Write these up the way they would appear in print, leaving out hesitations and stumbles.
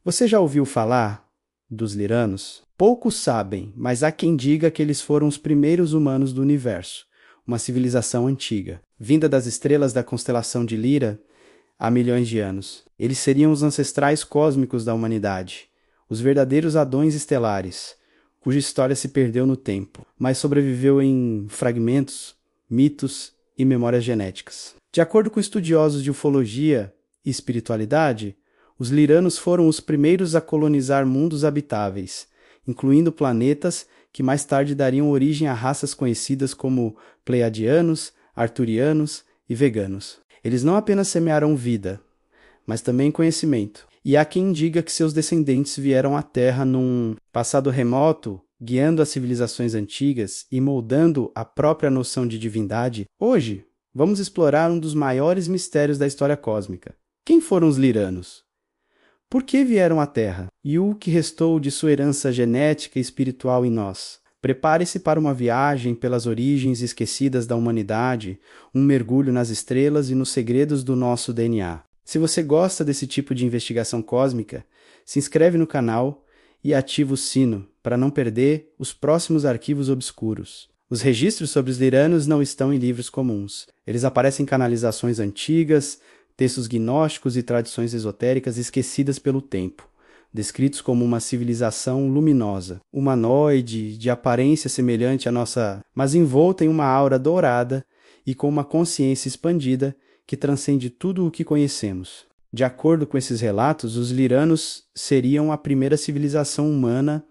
Você já ouviu falar dos liranos? Poucos sabem, mas há quem diga que eles foram os primeiros humanos do universo, uma civilização antiga, vinda das estrelas da constelação de Lira há milhões de anos. Eles seriam os ancestrais cósmicos da humanidade, os verdadeiros Adões estelares, cuja história se perdeu no tempo, mas sobreviveu em fragmentos, mitos e memórias genéticas. De acordo com estudiosos de ufologia e espiritualidade, os liranos foram os primeiros a colonizar mundos habitáveis, incluindo planetas que mais tarde dariam origem a raças conhecidas como pleiadianos, arturianos e veganos. Eles não apenas semearam vida, mas também conhecimento. E há quem diga que seus descendentes vieram à Terra num passado remoto, guiando as civilizações antigas e moldando a própria noção de divindade. Hoje, vamos explorar um dos maiores mistérios da história cósmica. Quem foram os liranos? Por que vieram à Terra? E o que restou de sua herança genética e espiritual em nós? Prepare-se para uma viagem pelas origens esquecidas da humanidade, um mergulho nas estrelas e nos segredos do nosso DNA. Se você gosta desse tipo de investigação cósmica, se inscreve no canal e ativa o sino para não perder os próximos arquivos obscuros. Os registros sobre os liranos não estão em livros comuns. Eles aparecem em canalizações antigas, textos gnósticos e tradições esotéricas esquecidas pelo tempo, descritos como uma civilização luminosa, humanoide, de aparência semelhante à nossa, mas envolta em uma aura dourada e com uma consciência expandida que transcende tudo o que conhecemos. De acordo com esses relatos, os liranos seriam a primeira civilização humana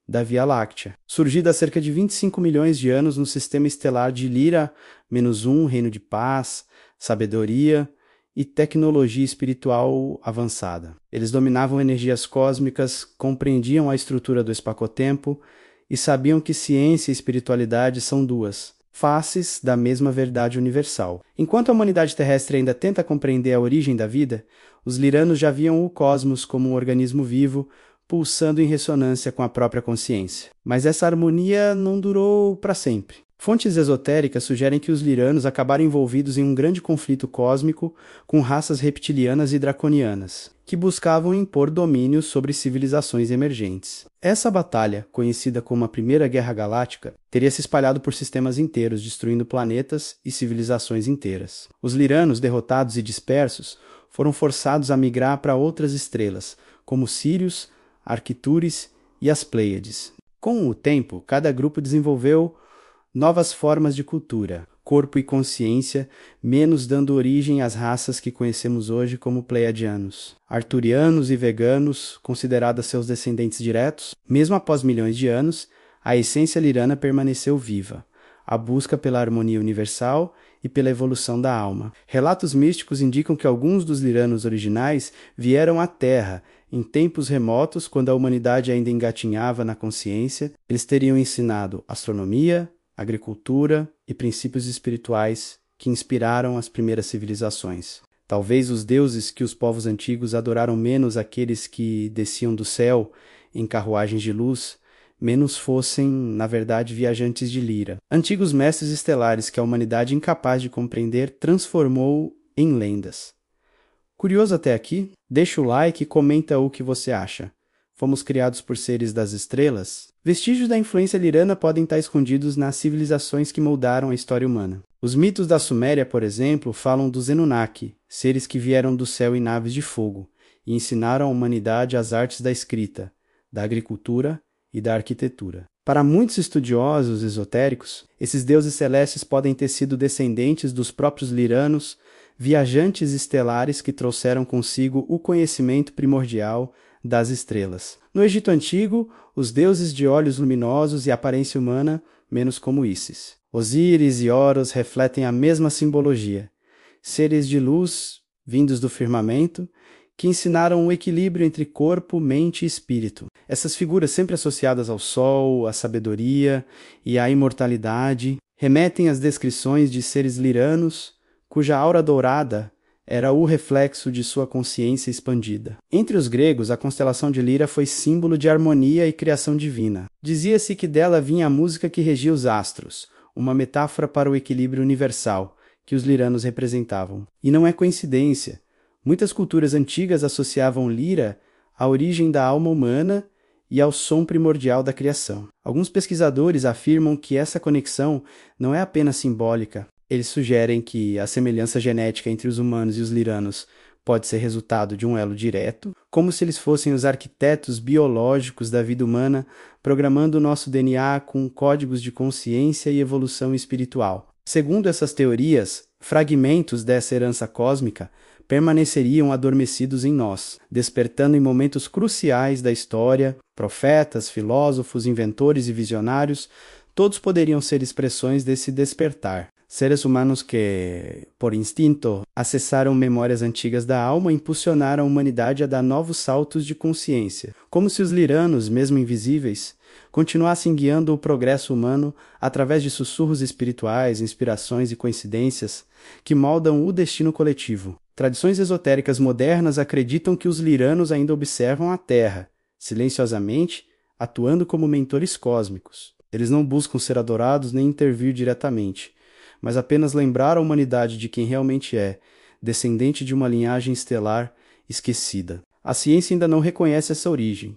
da Via Láctea, surgida há cerca de 25 milhões de anos no sistema estelar de Lyra-1, reino de paz, sabedoria e tecnologia espiritual avançada. Eles dominavam energias cósmicas, compreendiam a estrutura do espaço-tempo e sabiam que ciência e espiritualidade são duas faces da mesma verdade universal. Enquanto a humanidade terrestre ainda tenta compreender a origem da vida, os liranos já viam o cosmos como um organismo vivo, pulsando em ressonância com a própria consciência. Mas essa harmonia não durou para sempre. Fontes esotéricas sugerem que os liranos acabaram envolvidos em um grande conflito cósmico com raças reptilianas e draconianas, que buscavam impor domínio sobre civilizações emergentes. Essa batalha, conhecida como a Primeira Guerra Galáctica, teria se espalhado por sistemas inteiros, destruindo planetas e civilizações inteiras. Os liranos, derrotados e dispersos, foram forçados a migrar para outras estrelas, como Sirius, Arcturus e as Pleiades. Com o tempo, cada grupo desenvolveu novas formas de cultura, corpo e consciência, menos dando origem às raças que conhecemos hoje como pleiadianos. Arturianos e veganos, considerados seus descendentes diretos, mesmo após milhões de anos, a essência lirana permaneceu viva, a busca pela harmonia universal e pela evolução da alma. Relatos místicos indicam que alguns dos liranos originais vieram à Terra em tempos remotos, quando a humanidade ainda engatinhava na consciência. Eles teriam ensinado astronomia, agricultura e princípios espirituais que inspiraram as primeiras civilizações. Talvez os deuses que os povos antigos adoraram menos aqueles que desciam do céu em carruagens de luz, menos fossem, na verdade, viajantes de Lira. Antigos mestres estelares que a humanidade, incapaz de compreender, transformou em lendas. Curioso até aqui? Deixa o like e comenta o que você acha. Fomos criados por seres das estrelas? Vestígios da influência lirana podem estar escondidos nas civilizações que moldaram a história humana. Os mitos da Suméria, por exemplo, falam dos Anunnaki, seres que vieram do céu em naves de fogo, e ensinaram à humanidade as artes da escrita, da agricultura e da arquitetura. Para muitos estudiosos esotéricos, esses deuses celestes podem ter sido descendentes dos próprios liranos, viajantes estelares que trouxeram consigo o conhecimento primordial das estrelas. No Egito Antigo, os deuses de olhos luminosos e aparência humana, menos como Ísis. Osíris e Horus refletem a mesma simbologia, seres de luz vindos do firmamento, que ensinaram o equilíbrio entre corpo, mente e espírito. Essas figuras, sempre associadas ao sol, à sabedoria e à imortalidade, remetem às descrições de seres liranos, cuja aura dourada era o reflexo de sua consciência expandida. Entre os gregos, a constelação de Lira foi símbolo de harmonia e criação divina. Dizia-se que dela vinha a música que regia os astros, uma metáfora para o equilíbrio universal que os liranos representavam. E não é coincidência. Muitas culturas antigas associavam Lira à origem da alma humana e ao som primordial da criação. Alguns pesquisadores afirmam que essa conexão não é apenas simbólica. Eles sugerem que a semelhança genética entre os humanos e os liranos pode ser resultado de um elo direto, como se eles fossem os arquitetos biológicos da vida humana, programando o nosso DNA com códigos de consciência e evolução espiritual. Segundo essas teorias, fragmentos dessa herança cósmica permaneceriam adormecidos em nós, despertando em momentos cruciais da história. Profetas, filósofos, inventores e visionários, todos poderiam ser expressões desse despertar. Seres humanos que, por instinto, acessaram memórias antigas da alma e impulsionaram a humanidade a dar novos saltos de consciência, como se os liranos, mesmo invisíveis, continuassem guiando o progresso humano através de sussurros espirituais, inspirações e coincidências que moldam o destino coletivo. Tradições esotéricas modernas acreditam que os liranos ainda observam a Terra, silenciosamente, atuando como mentores cósmicos. Eles não buscam ser adorados nem intervir diretamente, mas apenas lembrar a humanidade de quem realmente é, descendente de uma linhagem estelar esquecida. A ciência ainda não reconhece essa origem,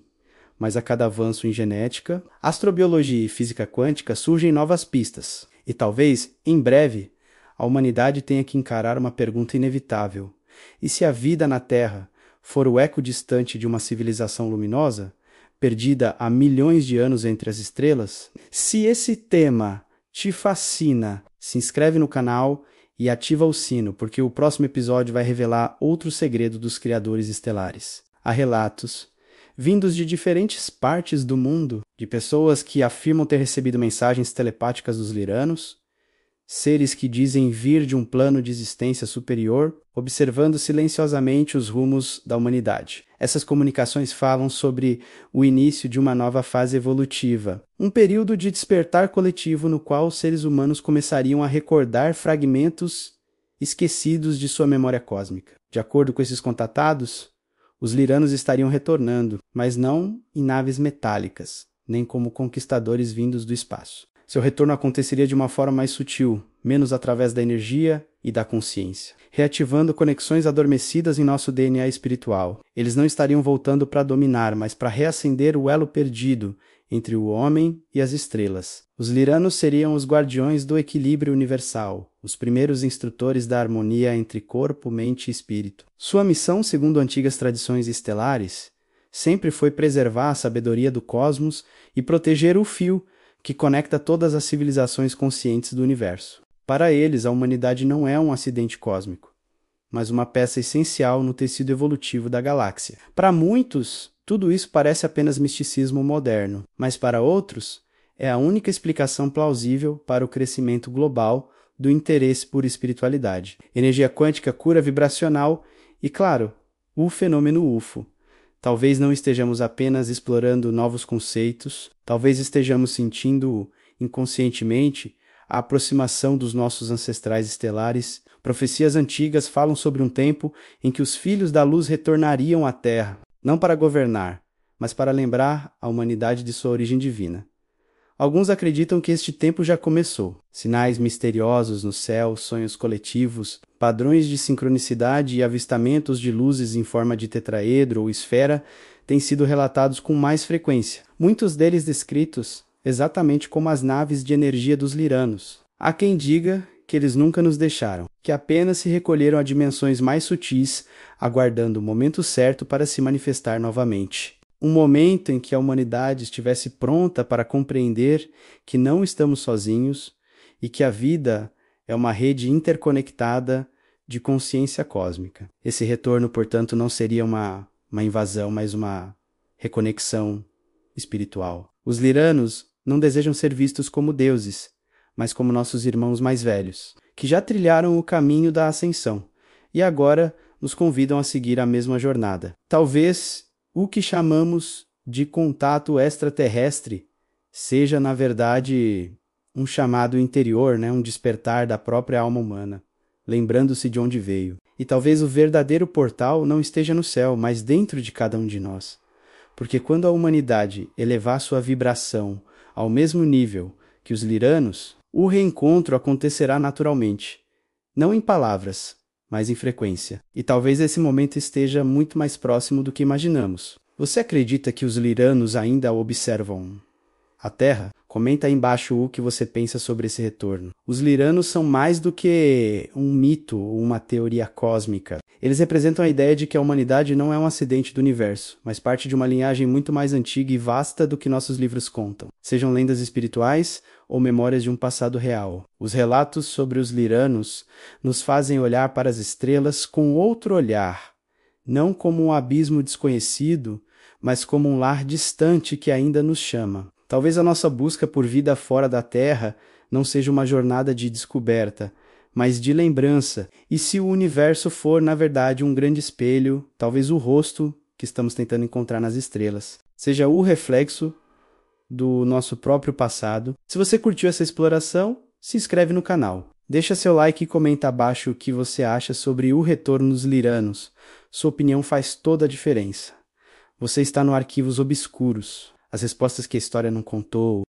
mas a cada avanço em genética, astrobiologia e física quântica surgem novas pistas. E talvez, em breve, a humanidade tenha que encarar uma pergunta inevitável. E se a vida na Terra for o eco distante de uma civilização luminosa, perdida há milhões de anos entre as estrelas? Se esse tema te fascina, se inscreve no canal e ativa o sino, porque o próximo episódio vai revelar outro segredo dos criadores estelares. Há relatos, vindos de diferentes partes do mundo, de pessoas que afirmam ter recebido mensagens telepáticas dos liranos, seres que dizem vir de um plano de existência superior, observando silenciosamente os rumos da humanidade. Essas comunicações falam sobre o início de uma nova fase evolutiva, um período de despertar coletivo no qual os seres humanos começariam a recordar fragmentos esquecidos de sua memória cósmica. De acordo com esses contatados, os liranos estariam retornando, mas não em naves metálicas, nem como conquistadores vindos do espaço. Seu retorno aconteceria de uma forma mais sutil, menos através da energia e da consciência, reativando conexões adormecidas em nosso DNA espiritual. Eles não estariam voltando para dominar, mas para reacender o elo perdido entre o homem e as estrelas. Os liranos seriam os guardiões do equilíbrio universal, os primeiros instrutores da harmonia entre corpo, mente e espírito. Sua missão, segundo antigas tradições estelares, sempre foi preservar a sabedoria do cosmos e proteger o fio que conecta todas as civilizações conscientes do universo. Para eles, a humanidade não é um acidente cósmico, mas uma peça essencial no tecido evolutivo da galáxia. Para muitos, tudo isso parece apenas misticismo moderno, mas para outros, é a única explicação plausível para o crescimento global do interesse por espiritualidade. Energia quântica, cura vibracional e, claro, o fenômeno UFO. Talvez não estejamos apenas explorando novos conceitos, talvez estejamos sentindo inconscientemente a aproximação dos nossos ancestrais estelares. Profecias antigas falam sobre um tempo em que os filhos da luz retornariam à Terra, não para governar, mas para lembrar a humanidade de sua origem divina. Alguns acreditam que este tempo já começou. Sinais misteriosos no céu, sonhos coletivos, padrões de sincronicidade e avistamentos de luzes em forma de tetraedro ou esfera têm sido relatados com mais frequência, muitos deles descritos exatamente como as naves de energia dos liranos. Há quem diga que eles nunca nos deixaram, que apenas se recolheram a dimensões mais sutis, aguardando o momento certo para se manifestar novamente. Um momento em que a humanidade estivesse pronta para compreender que não estamos sozinhos e que a vida é uma rede interconectada de consciência cósmica. Esse retorno, portanto, não seria uma invasão, mas uma reconexão espiritual. Os liranos não desejam ser vistos como deuses, mas como nossos irmãos mais velhos, que já trilharam o caminho da ascensão e agora nos convidam a seguir a mesma jornada. Talvez o que chamamos de contato extraterrestre seja, na verdade, um chamado interior, um despertar da própria alma humana, lembrando-se de onde veio. E talvez o verdadeiro portal não esteja no céu, mas dentro de cada um de nós. Porque quando a humanidade elevar sua vibração ao mesmo nível que os liranos, o reencontro acontecerá naturalmente, não em palavras, mas em frequência. E talvez esse momento esteja muito mais próximo do que imaginamos. Você acredita que os liranos ainda observam a Terra? Comenta aí embaixo o que você pensa sobre esse retorno. Os liranos são mais do que um mito ou uma teoria cósmica. Eles representam a ideia de que a humanidade não é um acidente do universo, mas parte de uma linhagem muito mais antiga e vasta do que nossos livros contam. Sejam lendas espirituais ou memórias de um passado real. Os relatos sobre os liranos nos fazem olhar para as estrelas com outro olhar, não como um abismo desconhecido, mas como um lar distante que ainda nos chama. Talvez a nossa busca por vida fora da Terra não seja uma jornada de descoberta, mas de lembrança. E se o universo for, na verdade, um grande espelho, talvez o rosto que estamos tentando encontrar nas estrelas seja o reflexo do nosso próprio passado. Se você curtiu essa exploração, se inscreve no canal. Deixa seu like e comenta abaixo o que você acha sobre o retorno dos liranos. Sua opinião faz toda a diferença. Você está no Arquivos Obscuros. As respostas que a história não contou.